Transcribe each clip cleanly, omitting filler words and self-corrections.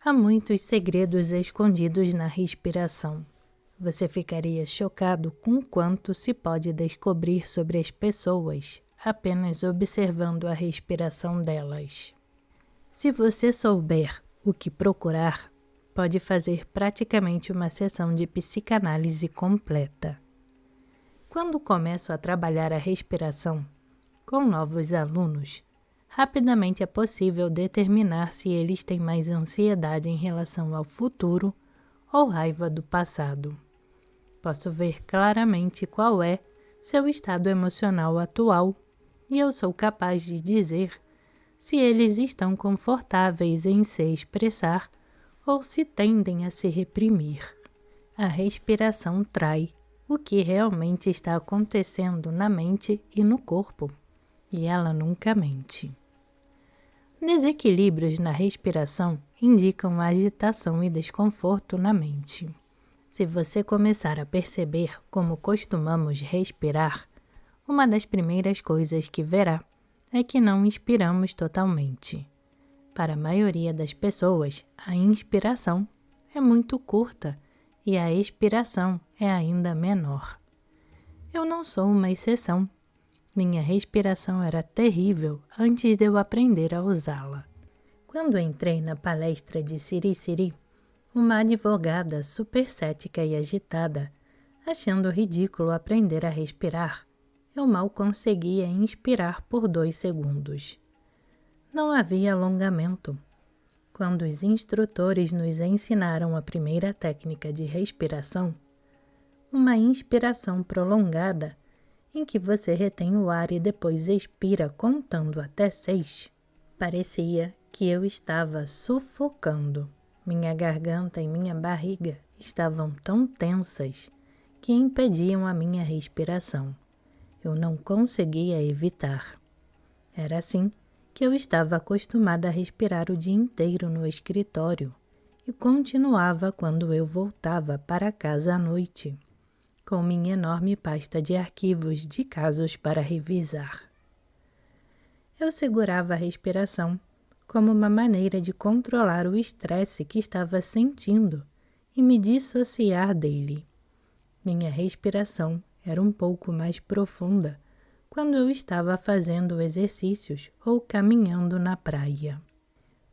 Há muitos segredos escondidos na respiração. Você ficaria chocado com quanto se pode descobrir sobre as pessoas apenas observando a respiração delas. Se você souber o que procurar, pode fazer praticamente uma sessão de psicanálise completa. Quando começo a trabalhar a respiração com novos alunos, rapidamente é possível determinar se eles têm mais ansiedade em relação ao futuro ou raiva do passado. Posso ver claramente qual é seu estado emocional atual e eu sou capaz de dizer se eles estão confortáveis em se expressar ou se tendem a se reprimir. A respiração trai o que realmente está acontecendo na mente e no corpo, e ela nunca mente. Desequilíbrios na respiração indicam agitação e desconforto na mente. Se você começar a perceber como costumamos respirar, uma das primeiras coisas que verá é que não inspiramos totalmente. Para a maioria das pessoas, a inspiração é muito curta e a expiração é ainda menor. Eu não sou uma exceção. Minha respiração era terrível antes de eu aprender a usá-la. Quando entrei na palestra de Siri Siri, uma advogada super cética e agitada, achando ridículo aprender a respirar, eu mal conseguia inspirar por 2 segundos. Não havia alongamento. Quando os instrutores nos ensinaram a primeira técnica de respiração, uma inspiração prolongada, em que você retém o ar e depois expira contando até 6, parecia que eu estava sufocando. Minha garganta e minha barriga estavam tão tensas que impediam a minha respiração. Eu não conseguia evitar. Era assim que eu estava acostumada a respirar o dia inteiro no escritório e continuava quando eu voltava para casa à noite, com minha enorme pasta de arquivos de casos para revisar. Eu segurava a respiração como uma maneira de controlar o estresse que estava sentindo e me dissociar dele. Minha respiração era um pouco mais profunda quando eu estava fazendo exercícios ou caminhando na praia,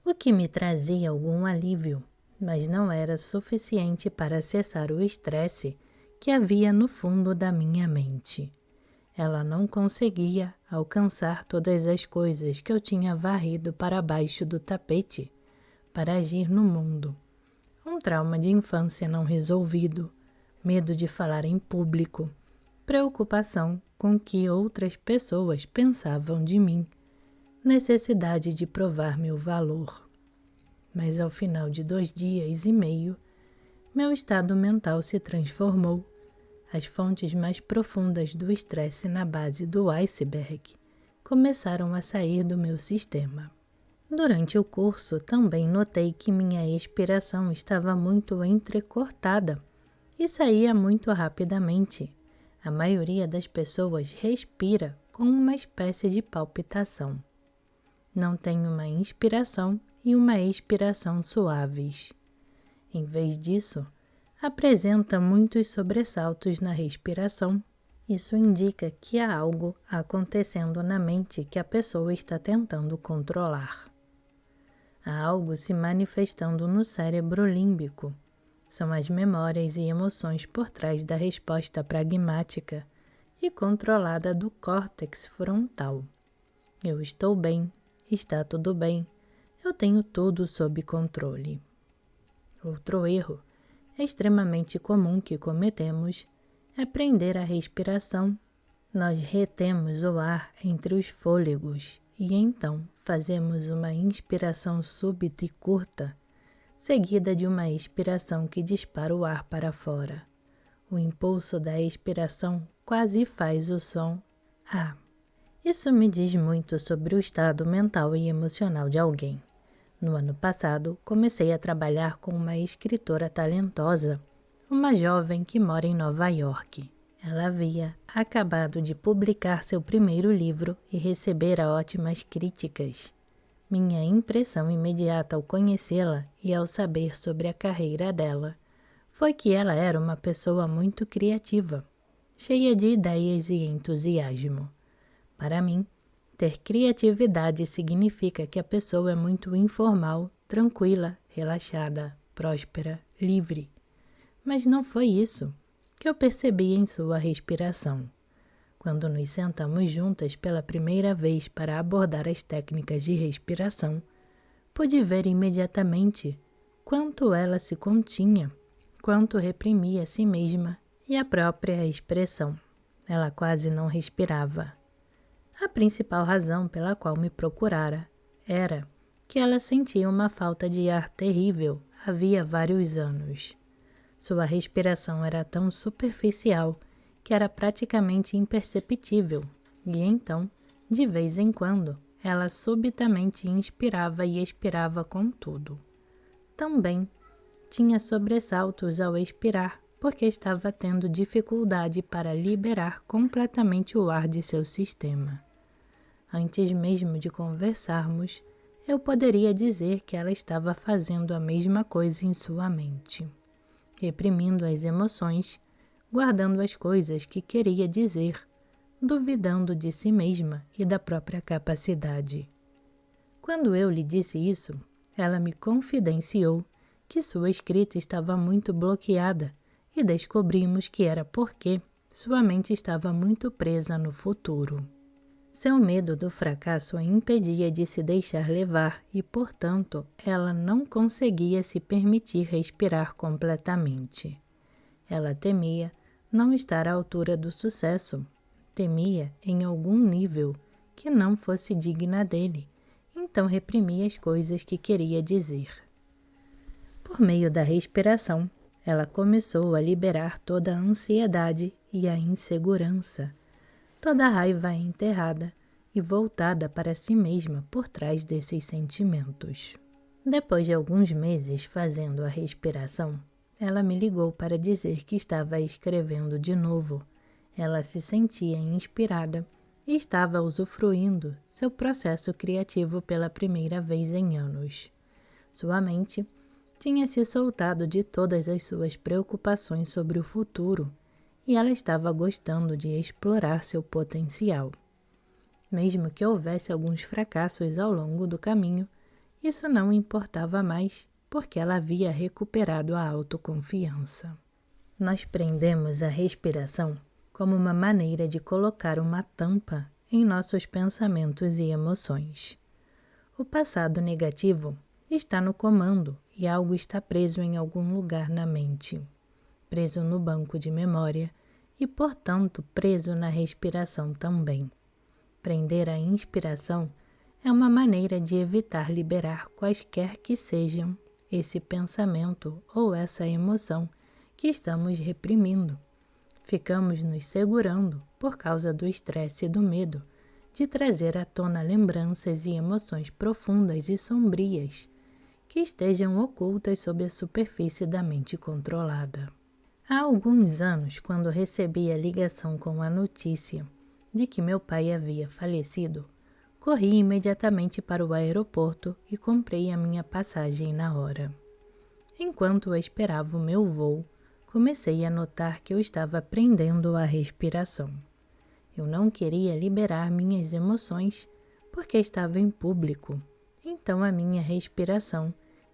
o que me trazia algum alívio, mas não era suficiente para cessar o estresse que havia no fundo da minha mente. Ela não conseguia alcançar todas as coisas que eu tinha varrido para baixo do tapete para agir no mundo. Um trauma de infância não resolvido, medo de falar em público, preocupação com o que outras pessoas pensavam de mim, necessidade de provar meu valor. Mas ao final de 2 dias e meio, meu estado mental se transformou. As fontes mais profundas do estresse na base do iceberg começaram a sair do meu sistema. Durante o curso, também notei que minha expiração estava muito entrecortada e saía muito rapidamente. A maioria das pessoas respira com uma espécie de palpitação. Não tem uma inspiração e uma expiração suaves. Em vez disso, apresenta muitos sobressaltos na respiração. Isso indica que há algo acontecendo na mente que a pessoa está tentando controlar. Há algo se manifestando no cérebro límbico. São as memórias e emoções por trás da resposta pragmática e controlada do córtex frontal. Eu estou bem, está tudo bem, eu tenho tudo sob controle. Outro erro extremamente comum que cometemos é prender a respiração. Nós retemos o ar entre os fôlegos e então fazemos uma inspiração súbita e curta, seguida de uma expiração que dispara o ar para fora. O impulso da expiração quase faz o som A. Isso me diz muito sobre o estado mental e emocional de alguém. No ano passado, comecei a trabalhar com uma escritora talentosa, uma jovem que mora em Nova York. Ela havia acabado de publicar seu primeiro livro e recebera ótimas críticas. Minha impressão imediata ao conhecê-la e ao saber sobre a carreira dela foi que ela era uma pessoa muito criativa, cheia de ideias e entusiasmo. Para mim, ter criatividade significa que a pessoa é muito informal, tranquila, relaxada, próspera, livre. Mas não foi isso que eu percebi em sua respiração. Quando nos sentamos juntas pela primeira vez para abordar as técnicas de respiração, pude ver imediatamente quanto ela se continha, quanto reprimia a si mesma e a própria expressão. Ela quase não respirava. A principal razão pela qual me procurara era que ela sentia uma falta de ar terrível havia vários anos. Sua respiração era tão superficial que era praticamente imperceptível, e então, de vez em quando, ela subitamente inspirava e expirava com tudo. Também tinha sobressaltos ao expirar, porque estava tendo dificuldade para liberar completamente o ar de seu sistema. Antes mesmo de conversarmos, eu poderia dizer que ela estava fazendo a mesma coisa em sua mente, reprimindo as emoções, guardando as coisas que queria dizer, duvidando de si mesma e da própria capacidade. Quando eu lhe disse isso, ela me confidenciou que sua escrita estava muito bloqueada e descobrimos que era porque sua mente estava muito presa no futuro. Seu medo do fracasso a impedia de se deixar levar e, portanto, ela não conseguia se permitir respirar completamente. Ela temia não estar à altura do sucesso, temia, em algum nível, que não fosse digna dele, então reprimia as coisas que queria dizer. Por meio da respiração, ela começou a liberar toda a ansiedade e a insegurança, toda a raiva enterrada e voltada para si mesma por trás desses sentimentos. Depois de alguns meses fazendo a respiração, ela me ligou para dizer que estava escrevendo de novo. Ela se sentia inspirada e estava usufruindo seu processo criativo pela primeira vez em anos. Sua mente tinha se soltado de todas as suas preocupações sobre o futuro e ela estava gostando de explorar seu potencial. Mesmo que houvesse alguns fracassos ao longo do caminho, isso não importava mais, porque ela havia recuperado a autoconfiança. Nós prendemos a respiração como uma maneira de colocar uma tampa em nossos pensamentos e emoções. O passado negativo está no comando e algo está preso em algum lugar na mente, preso no banco de memória e, portanto, preso na respiração também. Prender a inspiração é uma maneira de evitar liberar quaisquer que sejam esse pensamento ou essa emoção que estamos reprimindo. Ficamos nos segurando por causa do estresse e do medo de trazer à tona lembranças e emoções profundas e sombrias que estejam ocultas sob a superfície da mente controlada. Há alguns anos, quando recebi a ligação com a notícia de que meu pai havia falecido, corri imediatamente para o aeroporto e comprei a minha passagem na hora. Enquanto eu esperava o meu voo, comecei a notar que eu estava prendendo a respiração. Eu não queria liberar minhas emoções porque estava em público, então a minha respiração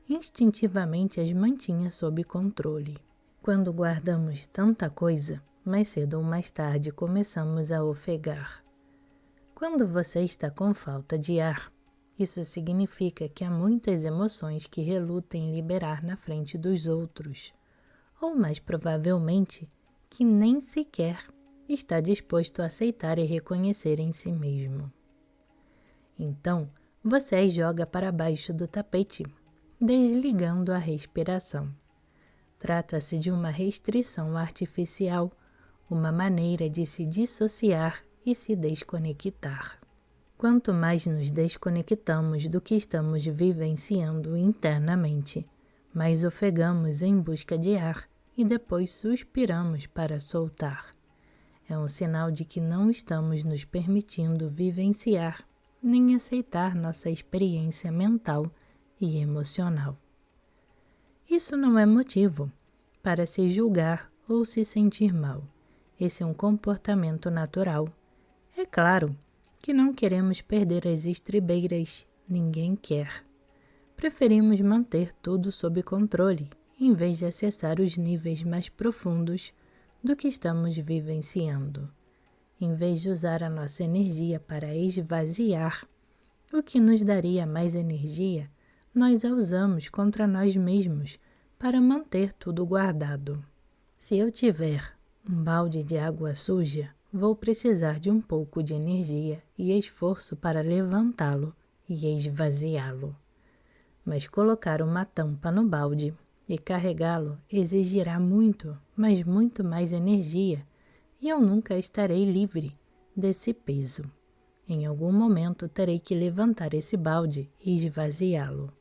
instintivamente as mantinha sob controle. Quando guardamos tanta coisa, mais cedo ou mais tarde começamos a ofegar. Quando você está com falta de ar, isso significa que há muitas emoções que reluta em liberar na frente dos outros, ou mais provavelmente, que nem sequer está disposto a aceitar e reconhecer em si mesmo. Então, você as joga para baixo do tapete, desligando a respiração. Trata-se de uma restrição artificial, uma maneira de se dissociar e se desconectar. Quanto mais nos desconectamos do que estamos vivenciando internamente, mais ofegamos em busca de ar e depois suspiramos para soltar. É um sinal de que não estamos nos permitindo vivenciar nem aceitar nossa experiência mental e emocional. Isso não é motivo para se julgar ou se sentir mal. Esse é um comportamento natural. É claro que não queremos perder as estribeiras, ninguém quer. Preferimos manter tudo sob controle, em vez de acessar os níveis mais profundos do que estamos vivenciando. Em vez de usar a nossa energia para esvaziar o que nos daria mais energia, nós a usamos contra nós mesmos para manter tudo guardado. Se eu tiver um balde de água suja, vou precisar de um pouco de energia e esforço para levantá-lo e esvaziá-lo. Mas colocar uma tampa no balde e carregá-lo exigirá muito, mas muito mais energia, e eu nunca estarei livre desse peso. Em algum momento terei que levantar esse balde e esvaziá-lo.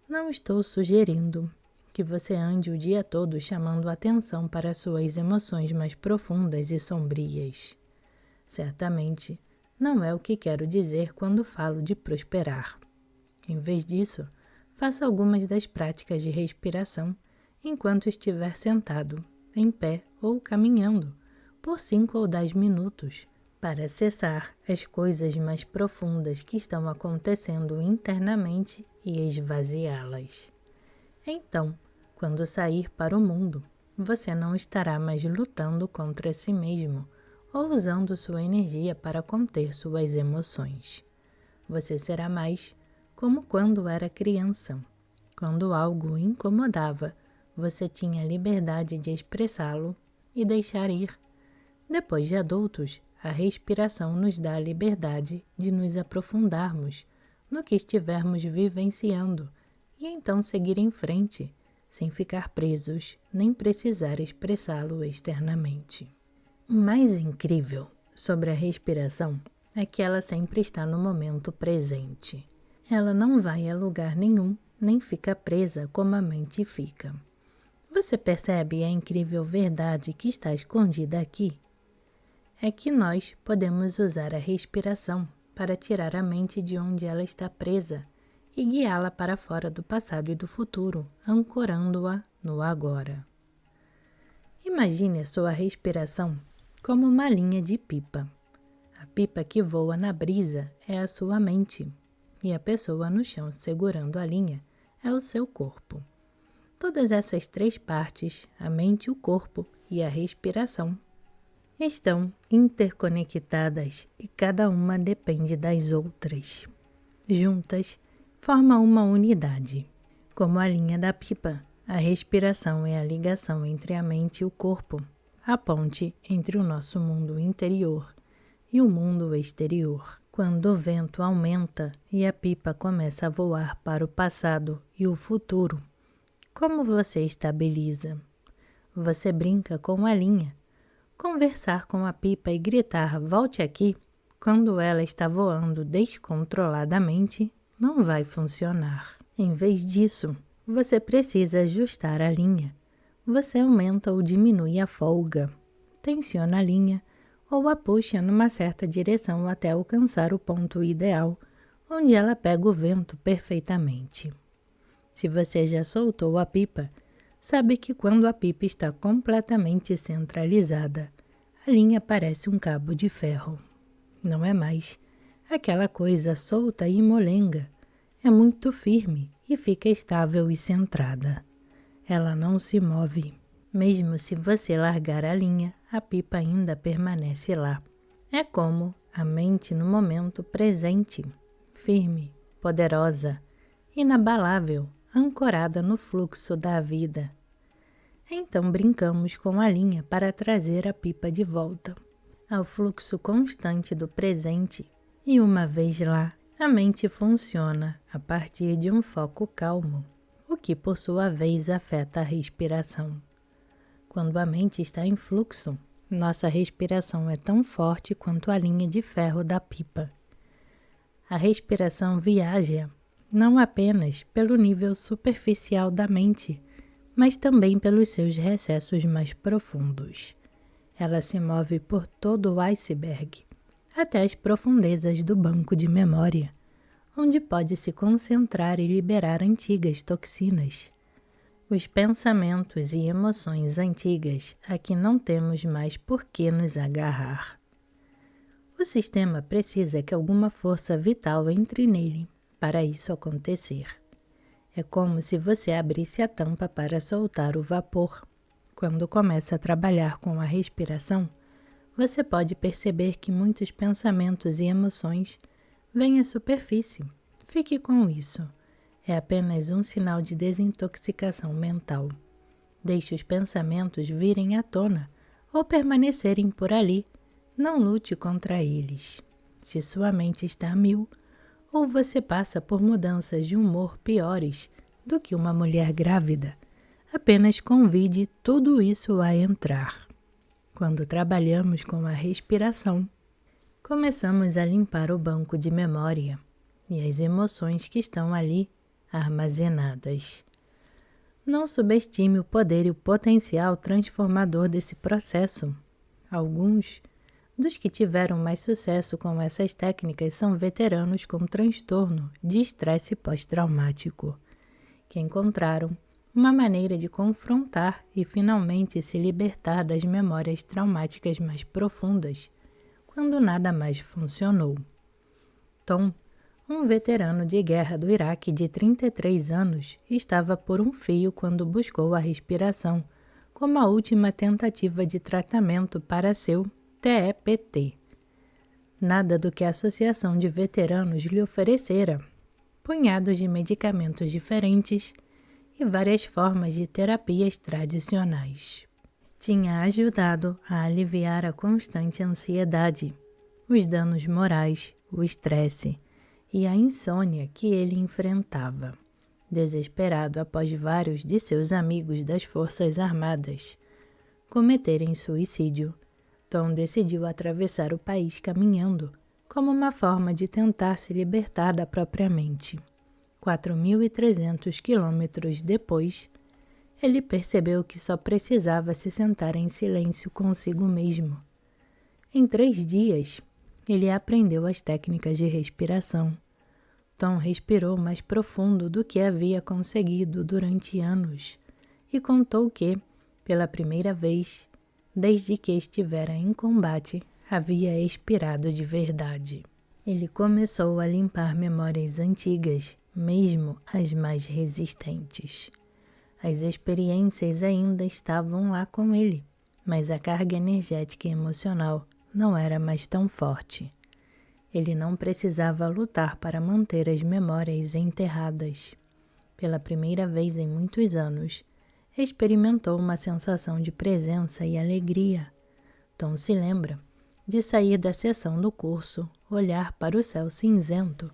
Não estou sugerindo que você ande o dia todo chamando atenção para suas emoções mais profundas e sombrias. Certamente, não é o que quero dizer quando falo de prosperar. Em vez disso, faça algumas das práticas de respiração enquanto estiver sentado, em pé ou caminhando, por 5 ou 10 minutos, para acessar as coisas mais profundas que estão acontecendo internamente e esvaziá-las. Então, quando sair para o mundo, você não estará mais lutando contra si mesmo ou usando sua energia para conter suas emoções. Você será mais como quando era criança. Quando algo o incomodava, você tinha a liberdade de expressá-lo e deixar ir. Depois de adultos, a respiração nos dá a liberdade de nos aprofundarmos no que estivermos vivenciando e então seguir em frente, sem ficar presos nem precisar expressá-lo externamente. O mais incrível sobre a respiração é que ela sempre está no momento presente. Ela não vai a lugar nenhum, nem fica presa como a mente fica. Você percebe a incrível verdade que está escondida aqui? É que nós podemos usar a respiração para tirar a mente de onde ela está presa e guiá-la para fora do passado e do futuro, ancorando-a no agora. Imagine a sua respiração como uma linha de pipa. A pipa que voa na brisa é a sua mente, e a pessoa no chão segurando a linha é o seu corpo. Todas essas 3 partes, a mente, o corpo e a respiração, estão interconectadas e cada uma depende das outras. Juntas, formam uma unidade. Como a linha da pipa, a respiração é a ligação entre a mente e o corpo, a ponte entre o nosso mundo interior e o mundo exterior. Quando o vento aumenta e a pipa começa a voar para o passado e o futuro, como você estabiliza? Você brinca com a linha. Conversar com a pipa e gritar "volte aqui" quando ela está voando descontroladamente não vai funcionar. Em vez disso, você precisa ajustar a linha. Você aumenta ou diminui a folga, tensiona a linha ou a puxa numa certa direção até alcançar o ponto ideal, onde ela pega o vento perfeitamente. Se você já soltou a pipa, sabe que quando a pipa está completamente centralizada, a linha parece um cabo de ferro. Não é mais aquela coisa solta e molenga. É muito firme e fica estável e centrada. Ela não se move. Mesmo se você largar a linha, a pipa ainda permanece lá. É como a mente no momento presente, firme, poderosa, inabalável, ancorada no fluxo da vida. Então brincamos com a linha para trazer a pipa de volta ao fluxo constante do presente, e uma vez lá, a mente funciona a partir de um foco calmo, o que por sua vez afeta a respiração. Quando a mente está em fluxo, nossa respiração é tão forte quanto a linha de ferro da pipa. A respiração viaja não apenas pelo nível superficial da mente, mas também pelos seus recessos mais profundos. Ela se move por todo o iceberg, até as profundezas do banco de memória, onde pode se concentrar e liberar antigas toxinas. Os pensamentos e emoções antigas a que não temos mais por que nos agarrar. O sistema precisa que alguma força vital entre nele para isso acontecer. É como se você abrisse a tampa para soltar o vapor. Quando começa a trabalhar com a respiração, você pode perceber que muitos pensamentos e emoções vêm à superfície. Fique com isso. É apenas um sinal de desintoxicação mental. Deixe os pensamentos virem à tona ou permanecerem por ali. Não lute contra eles. Se sua mente está a mil, ou você passa por mudanças de humor piores do que uma mulher grávida, apenas convide tudo isso a entrar. Quando trabalhamos com a respiração, começamos a limpar o banco de memória e as emoções que estão ali armazenadas. Não subestime o poder e o potencial transformador desse processo. Alguns dos que tiveram mais sucesso com essas técnicas são veteranos com transtorno de estresse pós-traumático, que encontraram uma maneira de confrontar e finalmente se libertar das memórias traumáticas mais profundas, quando nada mais funcionou. Tom, um veterano de guerra do Iraque de 33 anos, estava por um fio quando buscou a respiração como a última tentativa de tratamento para seu TEPT. Nada do que a Associação de Veteranos lhe oferecera, punhados de medicamentos diferentes e várias formas de terapias tradicionais. Tinha ajudado a aliviar a constante ansiedade, os danos morais, o estresse e a insônia que ele enfrentava. Desesperado após vários de seus amigos das Forças Armadas cometerem suicídio, Tom decidiu atravessar o país caminhando, como uma forma de tentar se libertar da própria mente. 4.300 quilômetros depois, ele percebeu que só precisava se sentar em silêncio consigo mesmo. Em 3 dias, ele aprendeu as técnicas de respiração. Tom respirou mais profundo do que havia conseguido durante anos e contou que, pela primeira vez, desde que estivera em combate, havia expirado de verdade. Ele começou a limpar memórias antigas, mesmo as mais resistentes. As experiências ainda estavam lá com ele, mas a carga energética e emocional não era mais tão forte. Ele não precisava lutar para manter as memórias enterradas. Pela primeira vez em muitos anos, experimentou uma sensação de presença e alegria. Tom se lembra de sair da sessão do curso, olhar para o céu cinzento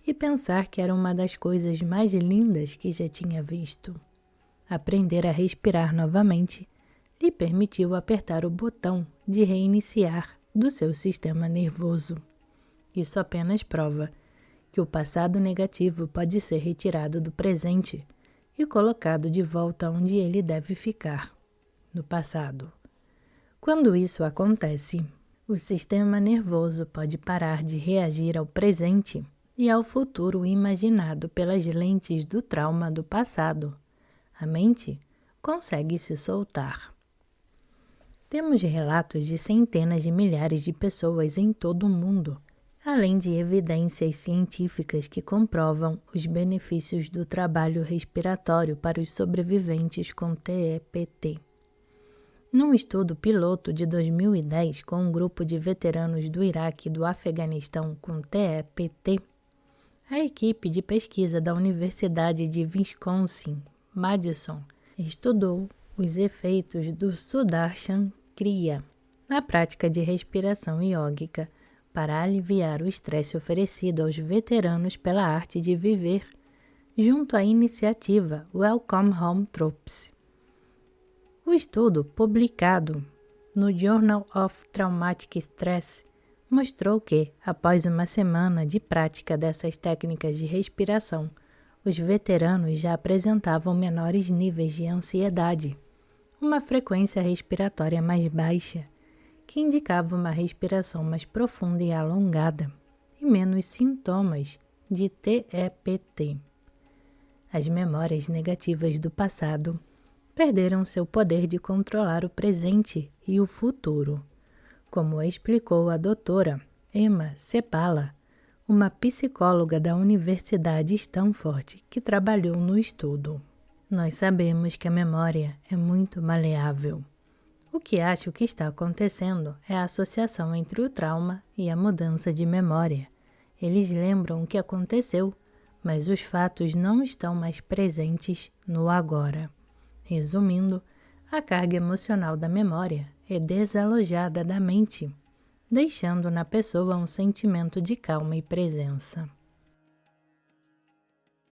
e pensar que era uma das coisas mais lindas que já tinha visto. Aprender a respirar novamente lhe permitiu apertar o botão de reiniciar do seu sistema nervoso. Isso apenas prova que o passado negativo pode ser retirado do presente e colocado de volta onde ele deve ficar, no passado. Quando isso acontece, o sistema nervoso pode parar de reagir ao presente e ao futuro imaginado pelas lentes do trauma do passado. A mente consegue se soltar. Temos relatos de centenas de milhares de pessoas em todo o mundo, além de evidências científicas que comprovam os benefícios do trabalho respiratório para os sobreviventes com TEPT. Num estudo piloto de 2010 com um grupo de veteranos do Iraque e do Afeganistão com TEPT, a equipe de pesquisa da Universidade de Wisconsin-Madison estudou os efeitos do Sudarshan Kriya na prática de respiração iógica para aliviar o estresse oferecido aos veteranos pela arte de viver, junto à iniciativa Welcome Home Troops. O estudo, publicado no Journal of Traumatic Stress, mostrou que, após uma semana de prática dessas técnicas de respiração, os veteranos já apresentavam menores níveis de ansiedade, uma frequência respiratória mais baixa, que indicava uma respiração mais profunda e alongada e menos sintomas de TEPT. As memórias negativas do passado perderam seu poder de controlar o presente e o futuro, como explicou a doutora Emma Cepala, uma psicóloga da Universidade Stanford que trabalhou no estudo. Nós sabemos que a memória é muito maleável. O que acho que está acontecendo é a associação entre o trauma e a mudança de memória. Eles lembram o que aconteceu, mas os fatos não estão mais presentes no agora. Resumindo, a carga emocional da memória é desalojada da mente, deixando na pessoa um sentimento de calma e presença.